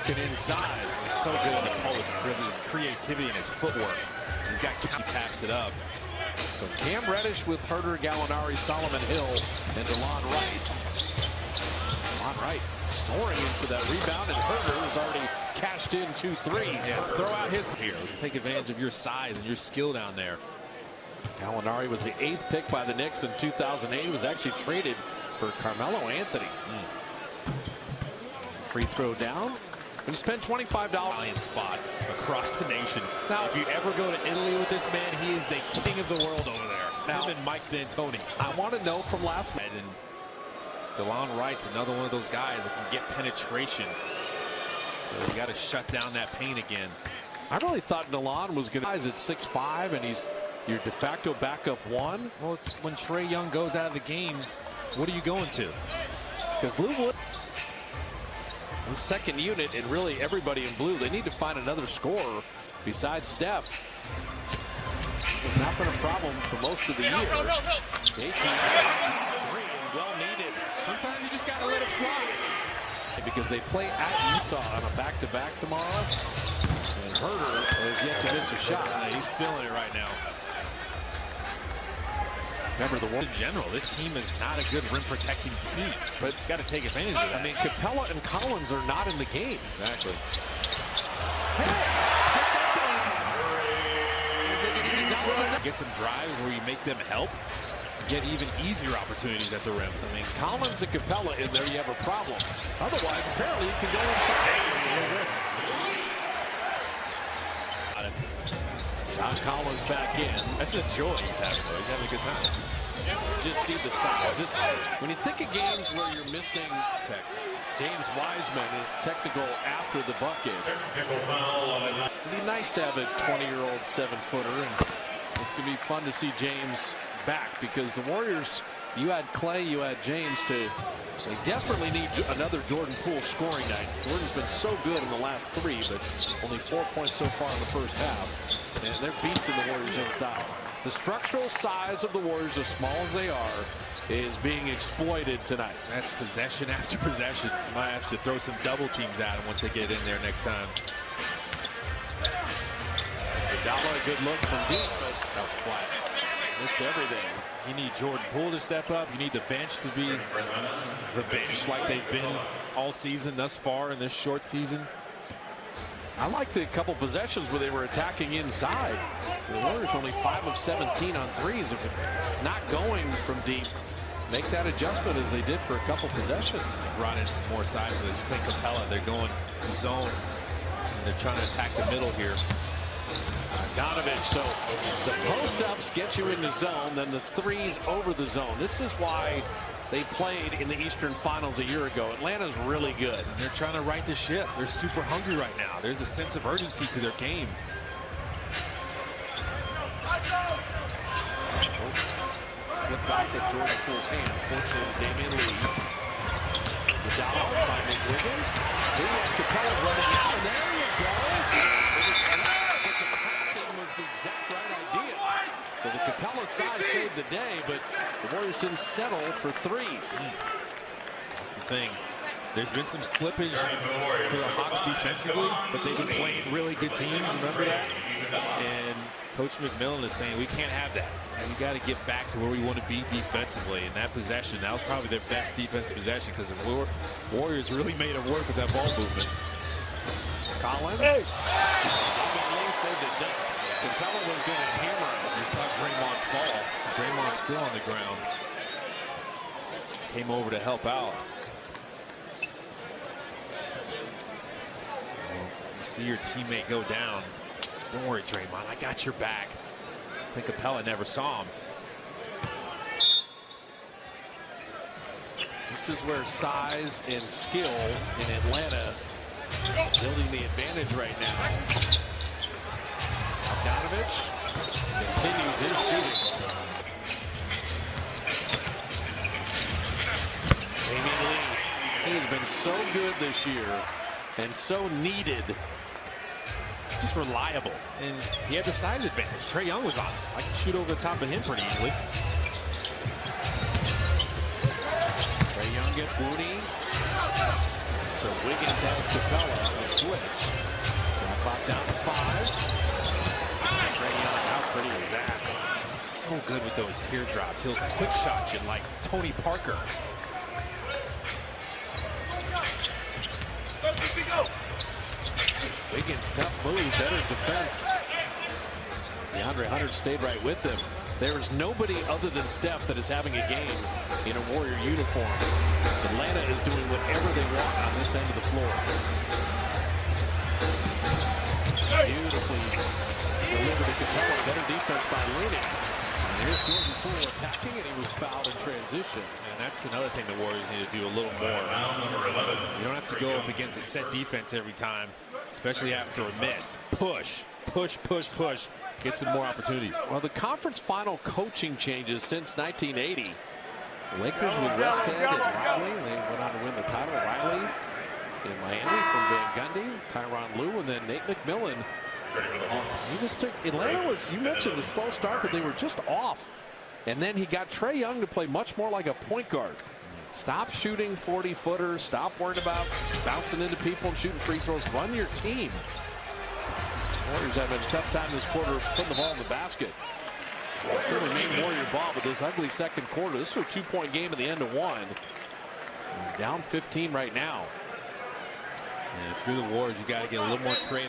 working inside. He's so good in the post because of his creativity and his footwork. He's got he passed it up. So Cam Reddish with Herter, Gallinari, Solomon Hill, and DeLon Wright. DeLon Wright soaring in for that rebound, and Herter has already cashed in 2 threes. Yeah, throw out his here. Let's take advantage of your size and your skill down there. Gallinari was the 8th pick by the Knicks in 2008. He was actually traded for Carmelo Anthony. Free throw down. And spent $25 in spots across the nation. Now, if you ever go to Italy with this man, he is the king of the world over there. Now, him and Mike D'Antoni. I want to know from last night. And DeLon Wright's another one of those guys that can get penetration. So you got to shut down that paint again. I really thought DeLon was going to rise at 6'5", and he's your de facto backup 1. Well, it's when Trae Young goes out of the game, what are you going to? Because Lou Wood, the second unit, and really everybody in blue, they need to find another scorer besides Steph. It's not been a problem for most of the year. 18 3 and well needed. Sometimes you just got to let it fly. Because they play at Utah on a back-to-back tomorrow. And Herter has yet to miss a shot. He's feeling it right now. Remember the one in general, this team is not a good rim protecting team, so you've got to take advantage of that. I mean, Capella and Collins are not in the game. Exactly. Get some drives where you make them help. Get even easier opportunities at the rim. I mean, Collins and Capella in there, you have a problem. Otherwise, apparently, you can go inside. John Collins back in. That's just joy he's having. He's having a good time. Just see the size. When you think of games where you're missing tech, James Wiseman is technical after the bucket. It'd be nice to have a 20-year-old 7-footer, and it's going to be fun to see James back because the Warriors, you had Clay, you had James they desperately need another Jordan Poole scoring night. Jordan's been so good in the last 3, but only 4 points so far in the first half. And they're beasting the Warriors inside. The structural size of the Warriors, as small as they are, is being exploited tonight. That's possession after possession. You might have to throw some double teams at them once they get in there next time. Iguodala, a good look from deep, but that was flat. Missed everything. You need Jordan Poole to step up. You need the bench to be the bench like they've been all season thus far in this short season. I like the couple possessions where they were attacking inside. The Warriors only 5 of 17 on threes. If it's not going from deep, make that adjustment as they did for a couple possessions. Brought in some more size with it. Clint Capella, they're going zone. And they're trying to attack the middle here. Donovich, so the post-ups get you in the zone, then the threes over the zone. This is why they played in the Eastern Finals a year ago. Atlanta's really good. And they're trying to right the ship. They're super hungry right now. There's a sense of urgency to their game. Slipped off at Jordan Poole's hands. Fortunately, Damian Lee. Iguodala finding Wiggins. See, Capella running out, and there you go. The exact right idea. So the Capella side saved the day, but the Warriors didn't settle for threes. That's the thing. There's been some slippage for the Hawks defensively, but they've been playing really good teams. Remember that? And Coach McMillan is saying we can't have that. We got to get back to where we want to be defensively. And that possession, that was probably their best defensive possession because the Warriors really made it work with that ball movement. Collins. Hey! Lee saved it down. Capella was going to hammer him. You saw Draymond fall. Draymond's still on the ground. Came over to help out. You see your teammate go down. Don't worry, Draymond. I got your back. I think Capella never saw him. This is where size and skill in Atlanta building the advantage right now. Donovich continues his shooting. Damian Lee, he has been so good this year and so needed. Just reliable, and he had the size advantage. Trae Young was on him. I can shoot over the top of him pretty easily. Trae Young gets Looney. So Wiggins has Capella on the switch. Shot clock down to 5. Trae Young, how pretty is that? He's so good with those teardrops. He'll quick shot you like Tony Parker. Wiggins, tough move, better defense. DeAndre Hunter stayed right with him. There is nobody other than Steph that is having a game in a Warrior uniform. Atlanta is doing whatever they want on this end of the floor. Beautifully delivered to Capella. Better defense by Looney. And here's Jordan Poole attacking, and he was fouled in transition. And that's another thing the Warriors need to do a little more. You don't have to go up against a set defense every time, especially after a miss. Push, push, push, push. Get some more opportunities. Well, the conference final coaching changes since 1980. The Lakers with Westhead and Riley. They went on to win the title. Riley in Miami from Van Gundy, Tyronn Lue, and then Nate McMillan. He just took Atlanta was, you mentioned the slow start, but they were just off. And then he got Trae Young to play much more like a point guard. Stop shooting 40-footers. Stop worrying about bouncing into people and shooting free throws. Run your team. Warriors having a tough time this quarter putting the ball in the basket. Still remain Warrior ball, but this ugly second quarter. This was a 2-point game at the end of 1. Down 15 right now. And if you're the Warriors, you got to get a little more creative.